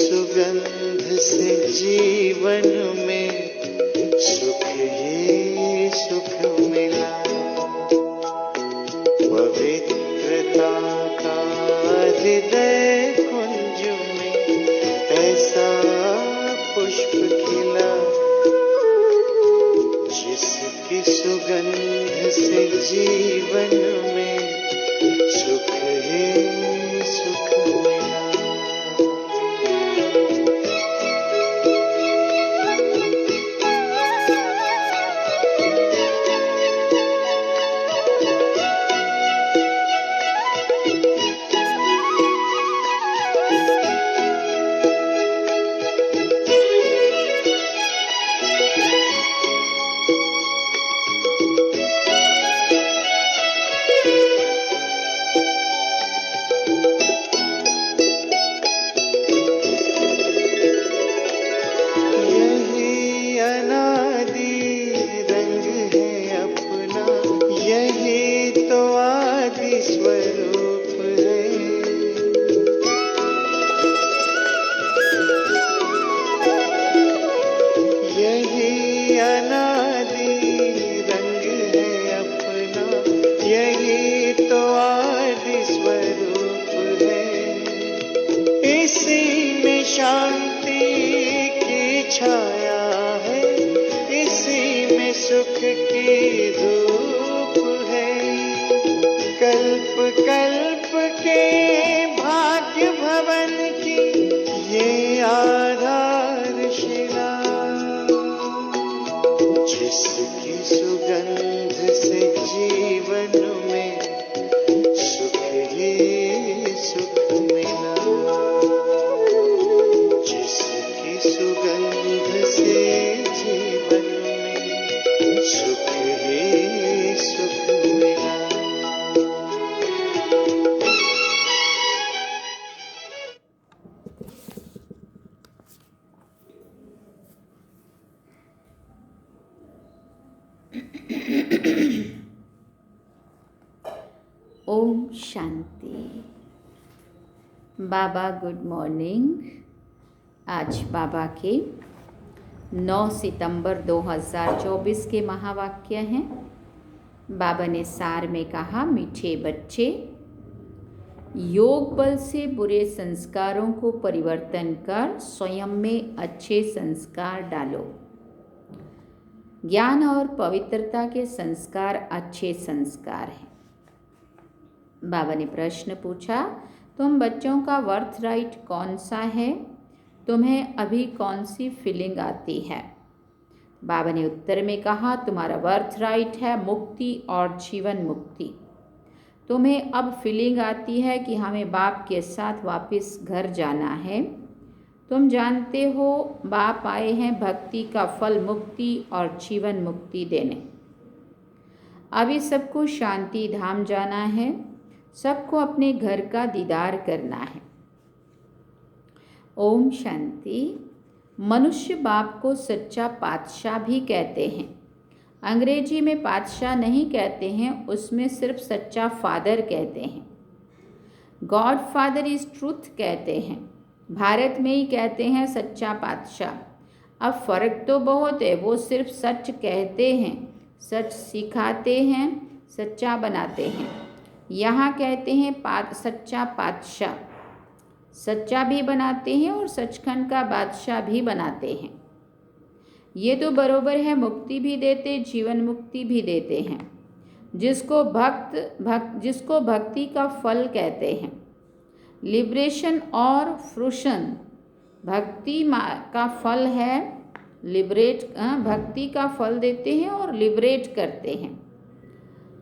सुगंध से जीवन में सुख ही सुख मिला। पवित्रता का हृदय कुंज में ऐसा पुष्प खिला, जिसकी सुगंध से जीवन में सुख ही सुख मिला। शांति की छाया है, इसी में सुख की धूप है। कल्प कल्प के भाग्य भवन की ये आधारशिला, जिसकी सुगंध से जीवन में सुख ही सुख मिला। सुगंध से जीवन में सुख ही सुख मिला। ओम शांति। बाबा गुड मॉर्निंग। आज बाबा के 9 सितंबर 2024 के महावाक्य हैं। बाबा ने सार में कहा, मीठे बच्चे, योग बल से बुरे संस्कारों को परिवर्तन कर स्वयं में अच्छे संस्कार डालो। ज्ञान और पवित्रता के संस्कार अच्छे संस्कार हैं। बाबा ने प्रश्न पूछा, तुम बच्चों का बर्थ राइट कौन सा है? तुम्हें अभी कौन सी फीलिंग आती है? बाबा ने उत्तर में कहा, तुम्हारा बर्थ राइट है मुक्ति और जीवन मुक्ति। तुम्हें अब फीलिंग आती है कि हमें बाप के साथ वापस घर जाना है। तुम जानते हो बाप आए हैं भक्ति का फल मुक्ति और जीवन मुक्ति देने। अभी सबको शांति धाम जाना है, सबको अपने घर का दीदार करना है। ओम शांति। मनुष्य बाप को सच्चा पातशाह भी कहते हैं। अंग्रेजी में पातशाह नहीं कहते हैं, उसमें सिर्फ सच्चा फादर कहते हैं। गॉड फादर इज ट्रूथ कहते हैं। भारत में ही कहते हैं सच्चा पातशाह। अब फ़र्क तो बहुत है, वो सिर्फ सच कहते हैं, सच सिखाते हैं, सच्चा बनाते हैं। यहाँ कहते हैं सच्चा पातशाह, सच्चा भी बनाते हैं और सचखंड का बादशाह भी बनाते हैं। ये तो बरोबर है, मुक्ति भी देते, जीवन मुक्ति भी देते हैं। जिसको भक्ति का फल कहते हैं। लिबरेशन और फ्रूशन भक्ति का फल है। भक्ति का फल देते हैं और लिबरेट करते हैं।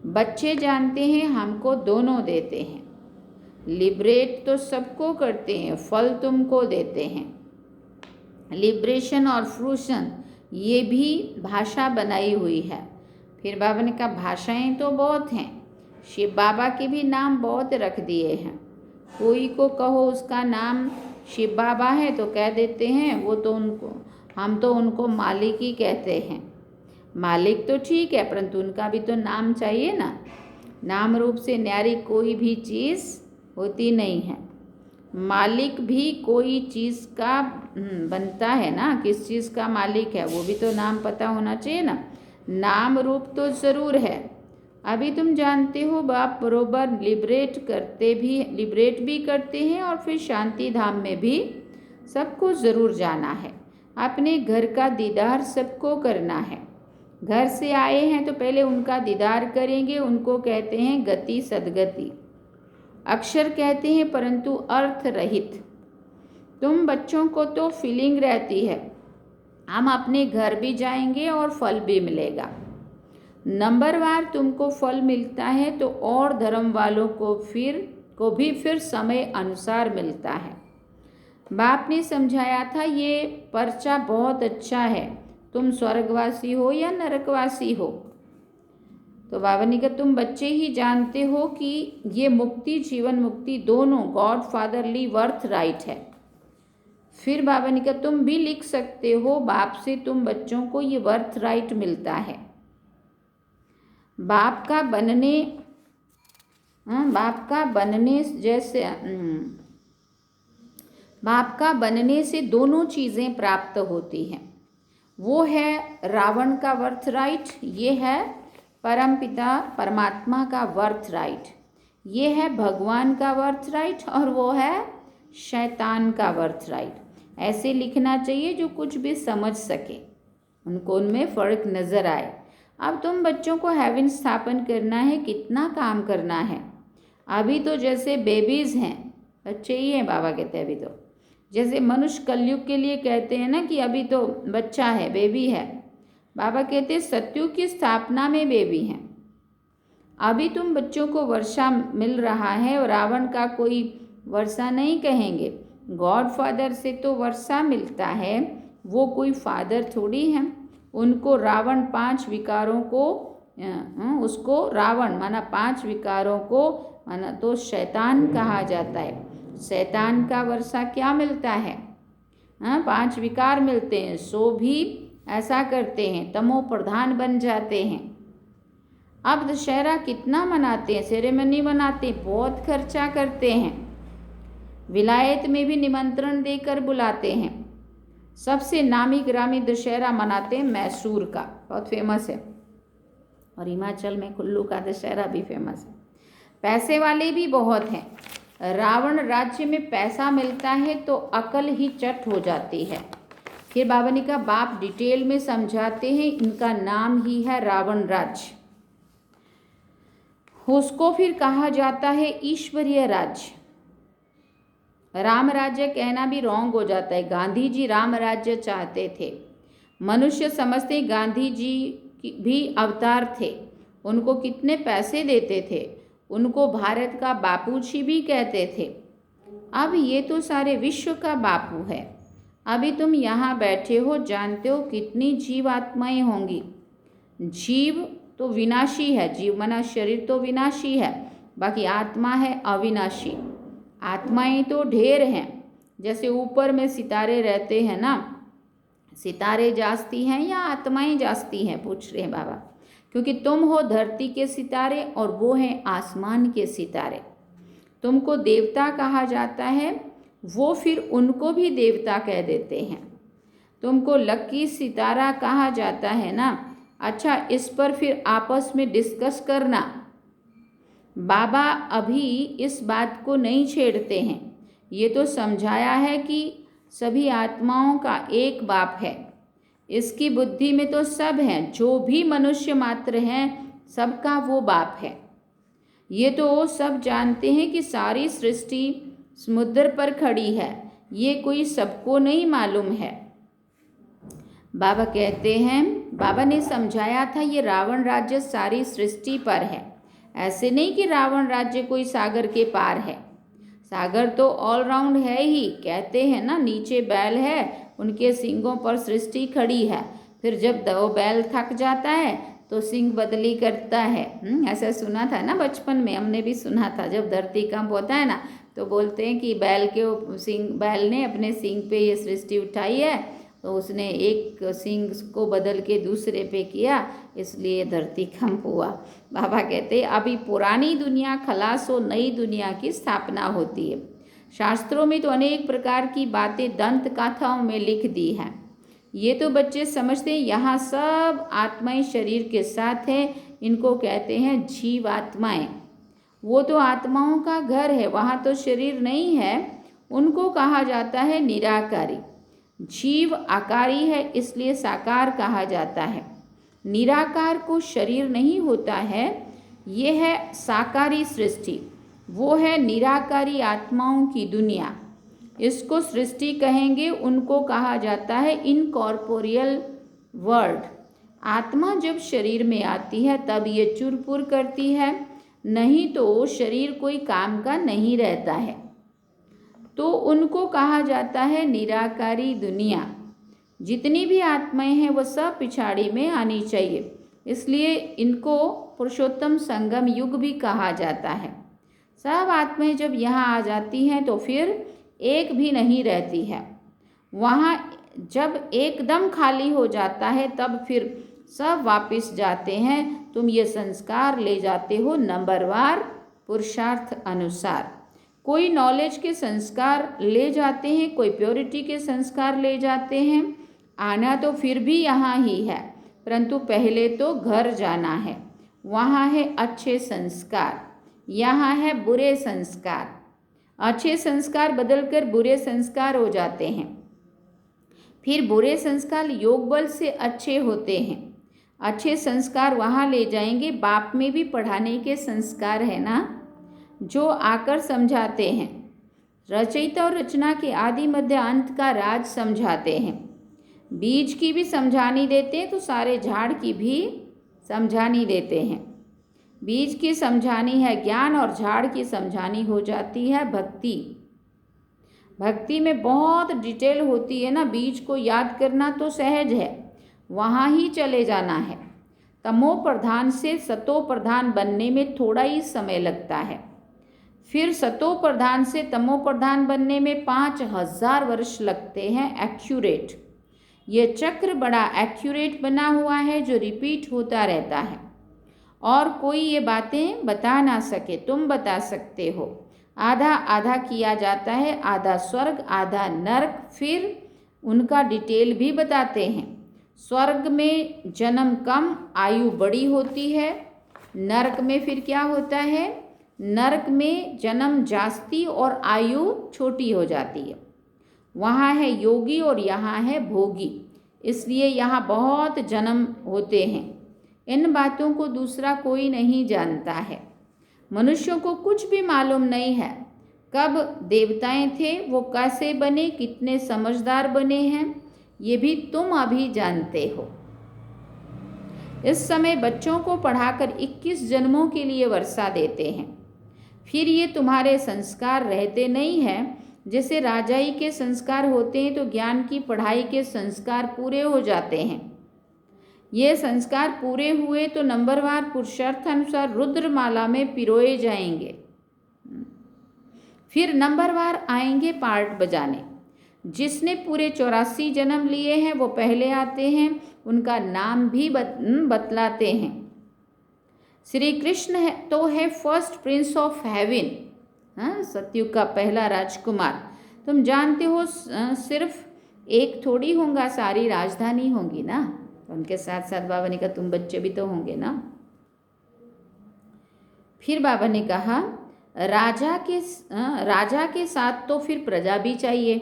बच्चे जानते हैं हमको दोनों देते हैं। लिबरेट तो सबको करते हैं, फल तुमको देते हैं। लिबरेशन और फ्रूशन ये भी भाषा बनाई हुई है। फिर बाबा ने कहा भाषाएं तो बहुत हैं, शिव बाबा के भी नाम बहुत रख दिए हैं। कोई को कहो उसका नाम शिव बाबा है तो कह देते हैं हम तो उनको मालिक ही कहते हैं। मालिक तो ठीक है, परंतु उनका भी तो नाम चाहिए ना। नाम रूप से न्यारी कोई भी चीज़ होती नहीं है। मालिक भी कोई चीज़ का बनता है ना, किस चीज़ का मालिक है वो भी तो नाम पता होना चाहिए ना। नाम रूप तो ज़रूर है। अभी तुम जानते हो बाप बरोबर लिबरेट भी करते हैं और फिर शांति धाम में भी सबको ज़रूर जाना है। अपने घर का दीदार सबको करना है। घर से आए हैं तो पहले उनका दीदार करेंगे। उनको कहते हैं गति सदगति। अक्षर कहते हैं परंतु अर्थ रहित। तुम बच्चों को तो फीलिंग रहती है हम अपने घर भी जाएंगे और फल भी मिलेगा। नंबरवार तुमको फल मिलता है तो और धर्म वालों को भी फिर समय अनुसार मिलता है। बाप ने समझाया था ये पर्चा बहुत अच्छा है, तुम स्वर्गवासी हो या नरकवासी हो। तो बाबा ने कहा तुम बच्चे ही जानते हो कि ये मुक्ति जीवन मुक्ति दोनों गॉड फादरली वर्थ राइट है। फिर बाबा ने कहा तुम भी लिख सकते हो बाप से तुम बच्चों को ये वर्थ राइट मिलता है। बाप का बनने से दोनों चीज़ें प्राप्त होती हैं। वो है रावण का वर्थ राइट, ये है परमपिता परमात्मा का वर्थ राइट, ये है भगवान का वर्थ राइट और वो है शैतान का वर्थ राइट। ऐसे लिखना चाहिए जो कुछ भी समझ सके, उनको उनमें फ़र्क नज़र आए। अब तुम बच्चों को हेवन स्थापन करना है, कितना काम करना है। अभी तो जैसे बेबीज़ हैं, बच्चे ही हैं बाबा कहते हैं। अभी तो जैसे मनुष्य कलयुग के लिए कहते हैं ना कि अभी तो बच्चा है, बेबी है। बाबा कहते हैं सत्युग की स्थापना में बेबी हैं। अभी तुम बच्चों को वर्षा मिल रहा है और रावण का कोई वर्षा नहीं कहेंगे। गॉड फादर से तो वर्षा मिलता है, वो कोई फादर थोड़ी है। उनको रावण 5 विकारों को उसको रावण माना 5 विकारों को माना तो शैतान कहा जाता है। शैतान का वर्षा क्या मिलता है? 5 विकार मिलते हैं, सो भी ऐसा करते हैं, तमो प्रधान बन जाते हैं। अब दशहरा कितना मनाते हैं, सेरेमनी मनाते हैं, बहुत खर्चा करते हैं, विलायत में भी निमंत्रण देकर बुलाते हैं। सबसे नामी ग्रामी दशहरा मनाते हैं मैसूर का, बहुत फेमस है, और हिमाचल में कुल्लू का दशहरा भी फेमस है। पैसे वाले भी बहुत हैं। रावण राज्य में पैसा मिलता है तो अकल ही चट हो जाती है। फिर बाबा ने कहा बाप डिटेल में समझाते हैं, इनका नाम ही है रावण राज्य। उसको फिर कहा जाता है ईश्वरीय राज्य। राम राज्य कहना भी रॉन्ग हो जाता है। गांधी जी राम राज्य चाहते थे। मनुष्य समझते गांधी जी भी अवतार थे, उनको कितने पैसे देते थे, उनको भारत का बापूजी भी कहते थे। अब ये तो सारे विश्व का बापू है। अभी तुम यहाँ बैठे हो, जानते हो कितनी जीव आत्माएँ होंगी। जीव तो विनाशी है, जीव मना शरीर तो विनाशी है, बाकी आत्मा है अविनाशी। आत्माएं तो ढेर हैं। जैसे ऊपर में सितारे रहते हैं ना, सितारे जास्ती हैं या आत्माएं जास्ती हैं, पूछ रहे हैं बाबा। क्योंकि तुम हो धरती के सितारे और वो हैं आसमान के सितारे। तुमको देवता कहा जाता है, वो फिर उनको भी देवता कह देते हैं। तुमको लकी सितारा कहा जाता है ना। अच्छा, इस पर फिर आपस में डिस्कस करना। बाबा अभी इस बात को नहीं छेड़ते हैं। ये तो समझाया है कि सभी आत्माओं का एक बाप है। इसकी बुद्धि में तो सब हैं, जो भी मनुष्य मात्र हैं सबका वो बाप है। ये तो सब जानते हैं कि सारी सृष्टि समुद्र पर खड़ी है, ये कोई सबको नहीं मालूम है। बाबा कहते हैं, बाबा ने समझाया था ये रावण राज्य सारी सृष्टि पर है। ऐसे नहीं कि रावण राज्य कोई सागर के पार है। सागर तो ऑल राउंड है ही। कहते हैं ना, नीचे बैल है, उनके सींगों पर सृष्टि खड़ी है। फिर जब वो बैल थक जाता है तो सींग बदली करता है। ऐसा सुना था ना बचपन में, हमने भी सुना था। जब धरती कंप होता है ना तो बोलते हैं कि बैल ने अपने सींग पे ये सृष्टि उठाई है, तो उसने एक सींग को बदल के दूसरे पे किया, इसलिए धरती कंप हुआ। बाबा कहते हैं अभी पुरानी दुनिया खलास हो, नई दुनिया की स्थापना होती है। शास्त्रों में तो अनेक प्रकार की बातें दंत कथाओं में लिख दी हैं। ये तो बच्चे समझते हैं यहाँ सब आत्माएं शरीर के साथ हैं, इनको कहते हैं जीवात्माएं। वो तो आत्माओं का घर है, वहाँ तो शरीर नहीं है, उनको कहा जाता है निराकारी। जीव आकारी है, इसलिए साकार कहा जाता है। निराकार को शरीर नहीं होता है, ये है साकारी सृष्टि, वो है निराकारी आत्माओं की दुनिया। इसको सृष्टि कहेंगे, उनको कहा जाता है इनकॉर्पोरियल वर्ल्ड। आत्मा जब शरीर में आती है तब ये चुरपुर करती है, नहीं तो शरीर कोई काम का नहीं रहता है, तो उनको कहा जाता है निराकारी दुनिया। जितनी भी आत्माएं हैं वो सब पिछाड़ी में आनी चाहिए, इसलिए इनको पुरुषोत्तम संगम युग भी कहा जाता है। सब आत्माएं जब यहाँ आ जाती हैं तो फिर एक भी नहीं रहती है। वहाँ जब एकदम खाली हो जाता है तब फिर सब वापस जाते हैं। तुम ये संस्कार ले जाते हो नंबरवार पुरुषार्थ अनुसार। कोई नॉलेज के संस्कार ले जाते हैं, कोई प्योरिटी के संस्कार ले जाते हैं। आना तो फिर भी यहाँ ही है, परंतु पहले तो घर जाना है। वहाँ है अच्छे संस्कार, यहाँ है बुरे संस्कार। अच्छे संस्कार बदलकर बुरे संस्कार हो जाते हैं, फिर बुरे संस्कार योग बल से अच्छे होते हैं। अच्छे संस्कार वहाँ ले जाएंगे। बाप में भी पढ़ाने के संस्कार है ना, जो आकर समझाते हैं। रचयिता और रचना के आदि मध्य अंत का राज समझाते हैं। बीज की भी समझानी देते हैं तो सारे झाड़ की भी समझानी देते हैं। बीज की समझानी है ज्ञान और झाड़ की समझानी हो जाती है भक्ति। भक्ति में बहुत डिटेल होती है ना, बीज को याद करना तो सहज है, वहाँ ही चले जाना है। तमो प्रधान से सतो प्रधान बनने में थोड़ा ही समय लगता है, फिर सतो प्रधान से तमो प्रधान बनने में 5000 वर्ष लगते हैं एक्यूरेट। ये चक्र बड़ा एक्यूरेट बना हुआ है जो रिपीट होता रहता है, और कोई ये बातें बता ना सके, तुम बता सकते हो। आधा आधा किया जाता है, आधा स्वर्ग आधा नरक, फिर उनका डिटेल भी बताते हैं। स्वर्ग में जन्म कम, आयु बड़ी होती है। नरक में फिर क्या होता है, नरक में जन्म जास्ती और आयु छोटी हो जाती है। वहाँ है योगी और यहाँ है भोगी, इसलिए यहाँ बहुत जन्म होते हैं। इन बातों को दूसरा कोई नहीं जानता है। मनुष्यों को कुछ भी मालूम नहीं है कब देवताएं थे, वो कैसे बने, कितने समझदार बने हैं, ये भी तुम अभी जानते हो। इस समय बच्चों को पढ़ाकर 21 जन्मों के लिए वर्षा देते हैं, फिर ये तुम्हारे संस्कार रहते नहीं हैं। जैसे राजाई के संस्कार होते हैं तो ज्ञान की पढ़ाई के संस्कार पूरे हो जाते हैं। ये संस्कार पूरे हुए तो नंबरवार पुरुषार्थ अनुसार रुद्रमाला में पिरोए जाएंगे। फिर नंबरवार आएंगे पार्ट बजाने। जिसने पूरे 84 जन्म लिए हैं वो पहले आते हैं, उनका नाम भी बतलाते हैं। श्री कृष्ण है तो है फर्स्ट प्रिंस ऑफ हेवन, हाँ, सतयुग का पहला राजकुमार। तुम जानते हो सिर्फ एक थोड़ी होगा, सारी राजधानी होंगी ना, उनके साथ साथ बाबा ने कहा तुम बच्चे भी तो होंगे ना। फिर बाबा ने कहा राजा के साथ तो फिर प्रजा भी चाहिए।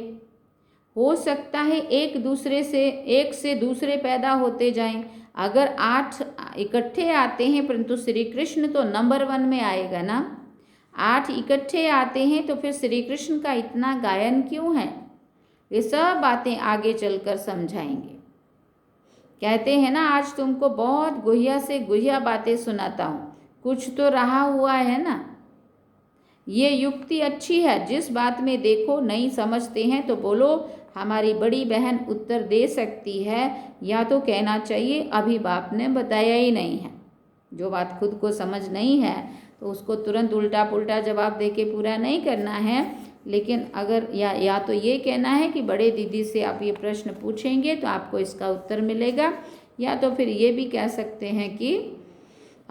हो सकता है एक से दूसरे पैदा होते जाएं। अगर 8 इकट्ठे आते हैं, परंतु श्री कृष्ण तो नंबर 1 में आएगा ना। 8 इकट्ठे आते हैं तो फिर श्री कृष्ण का इतना गायन क्यों है, ये सब बातें आगे चलकर समझाएंगे। कहते हैं ना, आज तुमको बहुत गुहिया से गुहिया बातें सुनाता हूँ, कुछ तो रहा हुआ है ना। ये युक्ति अच्छी है, जिस बात में देखो नहीं समझते हैं तो बोलो हमारी बड़ी बहन उत्तर दे सकती है, या तो कहना चाहिए अभी बाप ने बताया ही नहीं है। जो बात खुद को समझ नहीं है तो उसको तुरंत उल्टा पुल्टा जवाब देके पूरा नहीं करना है। लेकिन अगर या तो ये कहना है कि बड़े दीदी से आप ये प्रश्न पूछेंगे तो आपको इसका उत्तर मिलेगा, या तो फिर ये भी कह सकते हैं कि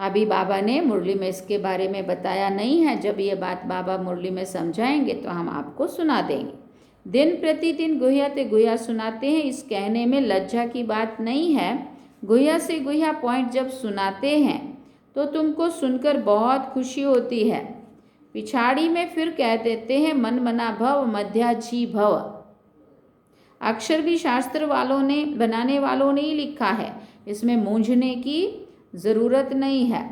अभी बाबा ने मुरली में इसके बारे में बताया नहीं है। जब ये बात बाबा मुरली में समझाएंगे तो हम आपको सुना देंगे। दिन प्रतिदिन गुह्या ते गुह्या सुनाते हैं, इस कहने में लज्जा की बात नहीं है। गुह्या से गुह्या पॉइंट जब सुनाते हैं तो तुमको सुनकर बहुत खुशी होती है। पिछाड़ी में फिर कह देते हैं मन मना भव मध्याजी भव। अक्षर भी शास्त्र वालों ने बनाने वालों ने ही लिखा है, इसमें मूंझने की ज़रूरत नहीं है।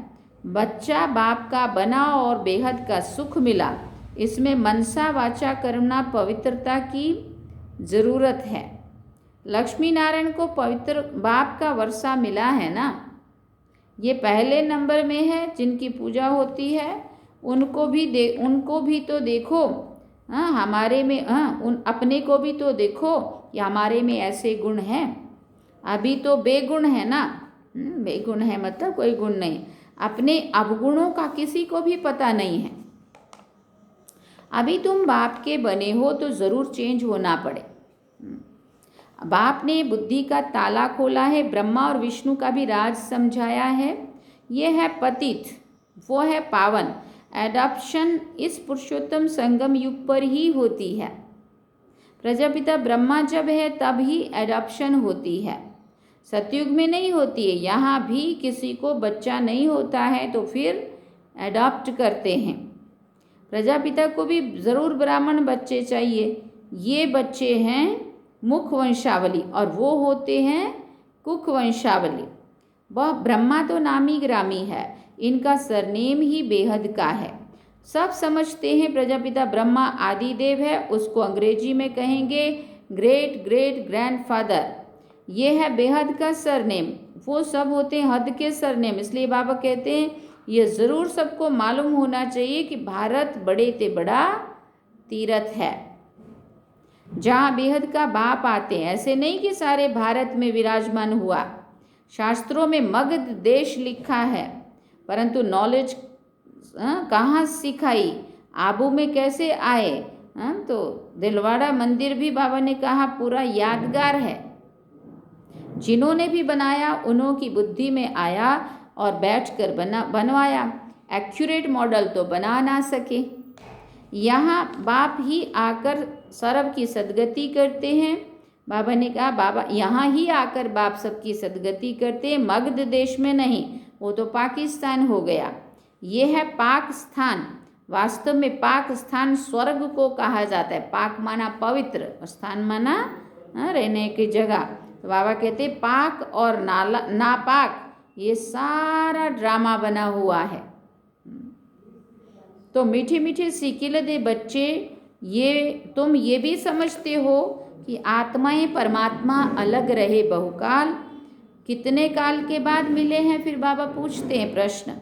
बच्चा बाप का बना और बेहद का सुख मिला, इसमें मनसा वाचा कर्मणा पवित्रता की ज़रूरत है। लक्ष्मी नारायण को पवित्र बाप का वर्षा मिला है ना, ये पहले नंबर में है। जिनकी पूजा होती है उनको भी तो देखो। हाँ, हमारे में उन अपने को भी तो देखो कि हमारे में ऐसे गुण हैं। अभी तो बेगुण है ना, बेगुण है मतलब कोई गुण नहीं। अपने अवगुणों का किसी को भी पता नहीं है। अभी तुम बाप के बने हो तो ज़रूर चेंज होना पड़े। बाप ने बुद्धि का ताला खोला है, ब्रह्मा और विष्णु का भी राज समझाया है। ये है पतित, वो है पावन। एडॉप्शन इस पुरुषोत्तम संगम युग पर ही होती है। प्रजापिता ब्रह्मा जब है तब ही एडॉप्शन होती है, सतयुग में नहीं होती है। यहाँ भी किसी को बच्चा नहीं होता है तो फिर एडॉप्ट करते हैं। प्रजापिता को भी ज़रूर ब्राह्मण बच्चे चाहिए। ये बच्चे हैं मुख वंशावली और वो होते हैं कुक वंशावली। वह ब्रह्मा तो नामी ग्रामी है, इनका सरनेम ही बेहद का है। सब समझते हैं प्रजापिता ब्रह्मा आदिदेव है, उसको अंग्रेजी में कहेंगे ग्रेट ग्रेट ग्रैंडफादर। ये है बेहद का सरनेम। वो सब होते हैं हद के सरनेम। इसलिए बाबा कहते हैं ये ज़रूर सबको मालूम होना चाहिए कि भारत बड़े ते बड़ा तीर्थ है जहाँ बेहद का बाप आते हैं। ऐसे नहीं कि सारे भारत में विराजमान हुआ। शास्त्रों में मगध देश लिखा है, परंतु नॉलेज कहाँ सिखाई, आबू में कैसे आए। तो दिलवाड़ा मंदिर भी बाबा ने कहा पूरा यादगार है। जिन्होंने भी बनाया उन्हों की बुद्धि में आया और बैठकर बनवाया। एक्यूरेट मॉडल तो बना ना सके। यहाँ बाप ही आकर सर्व की सदगति करते हैं। बाबा ने कहा बाबा यहाँ ही आकर बाप सबकी सदगति करते हैं, मगध देश में नहीं, वो तो पाकिस्तान हो गया। ये है पाक स्थान। वास्तव में पाक स्थान स्वर्ग को कहा जाता है। पाक माना पवित्र, स्थान माना रहने की जगह। तो बाबा कहते पाक और नापाक ये सारा ड्रामा बना हुआ है। तो मीठे मीठे सिकिल दे बच्चे, ये तुम ये भी समझते हो कि आत्माएं परमात्मा अलग रहे बहुकाल। कितने काल के बाद मिले हैं, फिर बाबा पूछते हैं प्रश्न,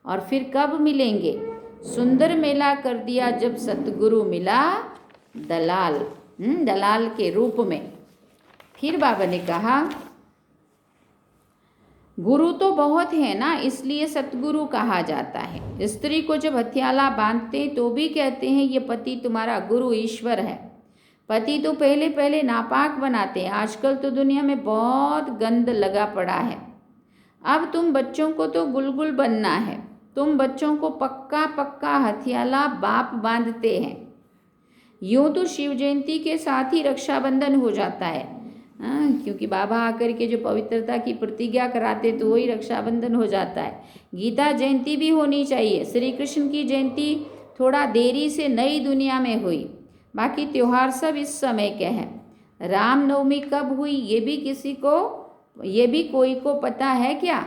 और फिर कब मिलेंगे। सुंदर मेला कर दिया जब सतगुरु मिला दलाल, दलाल के रूप में। फिर बाबा ने कहा गुरु तो बहुत है ना, इसलिए सतगुरु कहा जाता है। स्त्री को जब हथियाला बांधते तो भी कहते हैं ये पति तुम्हारा गुरु ईश्वर है। पति तो पहले पहले नापाक बनाते हैं। आजकल तो दुनिया में बहुत गंद लगा पड़ा है। अब तुम बच्चों को तो गुलगुल बनना है। तुम बच्चों को पक्का पक्का हथियाला बाप बांधते हैं। यूँ तो शिव जयंती के साथ ही रक्षाबंधन हो जाता है, क्योंकि बाबा आकर के जो पवित्रता की प्रतिज्ञा कराते तो वही रक्षाबंधन हो जाता है। गीता जयंती भी होनी चाहिए। श्री कृष्ण की जयंती थोड़ा देरी से नई दुनिया में हुई, बाकी त्यौहार सब इस समय के हैं। रामनवमी कब हुई ये भी कोई को पता है क्या?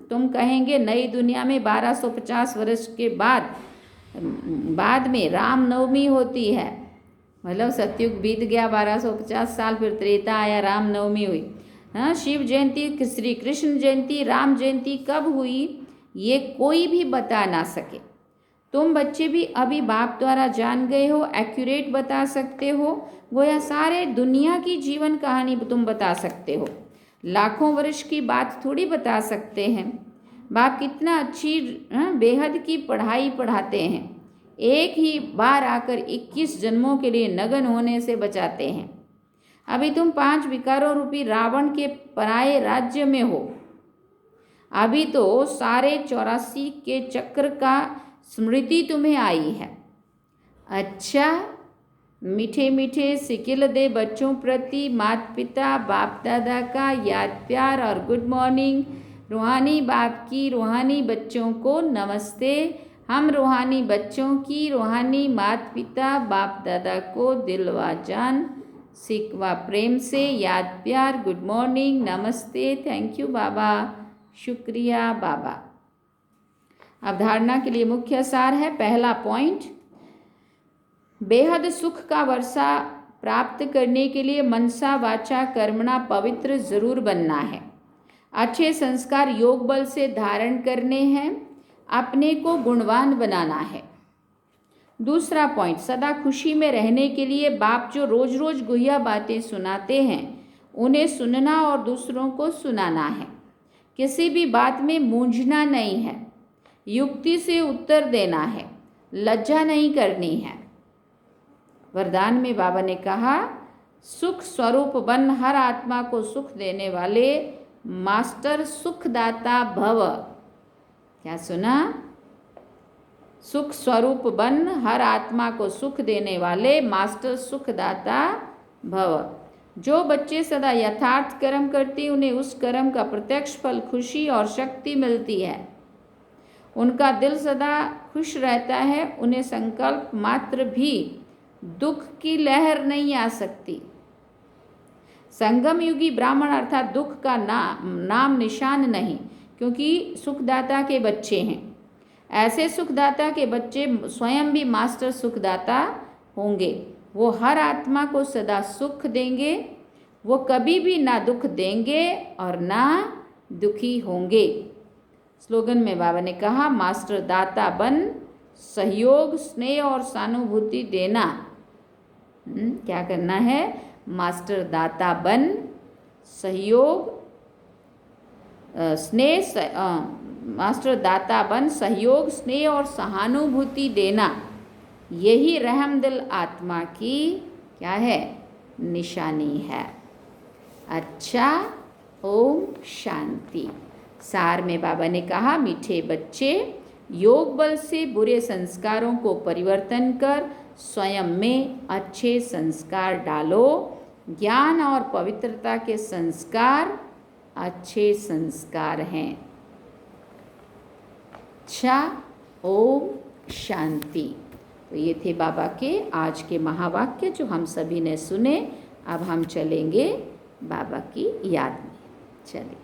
तुम कहेंगे नई दुनिया में 1250 वर्ष के बाद में रामनवमी होती है। मतलब सतयुग बीत गया 1250 साल, फिर त्रेता आया, रामनवमी हुई। शिव जयंती, श्री कृष्ण जयंती, राम जयंती कब हुई ये कोई भी बता ना सके। तुम बच्चे भी अभी बाप द्वारा जान गए हो, एक्यूरेट बता सकते हो। गोया सारे दुनिया की जीवन कहानी तुम बता सकते हो। लाखों वर्ष की बात थोड़ी बता सकते हैं। बाप कितना अच्छी बेहद की पढ़ाई पढ़ाते हैं। एक ही बार आकर 21 जन्मों के लिए नगन होने से बचाते हैं। अभी तुम 5 विकारों रूपी रावण के पराये राज्य में हो। अभी तो सारे 84 के चक्र का स्मृति तुम्हें आई है। अच्छा, मीठे मीठे सिकिल दे बच्चों प्रति माता पिता बाप दादा का याद प्यार और गुड मॉर्निंग। रूहानी बाप की रूहानी बच्चों को नमस्ते। हम रूहानी बच्चों की रूहानी माता पिता बाप दादा को दिल व जान सिक व प्रेम से याद प्यार गुड मॉर्निंग नमस्ते। थैंक यू बाबा, शुक्रिया बाबा। अवधारणा के लिए मुख्य सार है। पहला पॉइंट, बेहद सुख का वर्षा प्राप्त करने के लिए मनसा वाचा कर्मणा पवित्र जरूर बनना है। अच्छे संस्कार योग बल से धारण करने हैं। अपने को गुणवान बनाना है। दूसरा पॉइंट, सदा खुशी में रहने के लिए बाप जो रोज रोज गुह्या बातें सुनाते हैं उन्हें सुनना और दूसरों को सुनाना है। किसी भी बात में मूंझना नहीं है। युक्ति से उत्तर देना है। लज्जा नहीं करनी है। वरदान में बाबा ने कहा, सुख स्वरूप बन हर आत्मा को सुख देने वाले मास्टर सुखदाता भव। क्या सुना? सुख स्वरूप बन हर आत्मा को सुख देने वाले मास्टर सुखदाता भव। जो बच्चे सदा यथार्थ कर्म करते उन्हें उस कर्म का प्रत्यक्ष फल खुशी और शक्ति मिलती है। उनका दिल सदा खुश रहता है। उन्हें संकल्प मात्र भी दुख की लहर नहीं आ सकती। संगम युगी ब्राह्मण अर्थात दुख का नाम निशान नहीं, क्योंकि सुखदाता के बच्चे हैं। ऐसे सुखदाता के बच्चे स्वयं भी मास्टर सुखदाता होंगे। वो हर आत्मा को सदा सुख देंगे। वो कभी भी ना दुख देंगे और ना दुखी होंगे। स्लोगन में बाबा ने कहा, मास्टर दाता बन सहयोग स्नेह और सहानुभूति देना। क्या करना है? मास्टर दाता बन सहयोग मास्टर दाता बन सहयोग स्नेह और सहानुभूति देना। यही रहम दिल आत्मा की क्या है? निशानी है। अच्छा, ओम शांति। सार में बाबा ने कहा, मीठे बच्चे योग बल से बुरे संस्कारों को परिवर्तन कर स्वयं में अच्छे संस्कार डालो। ज्ञान और पवित्रता के संस्कार अच्छे संस्कार हैं। अच्छा, ओम शांति। तो ये थे बाबा के आज के महावाक्य जो हम सभी ने सुने। अब हम चलेंगे बाबा की याद में। चलिए।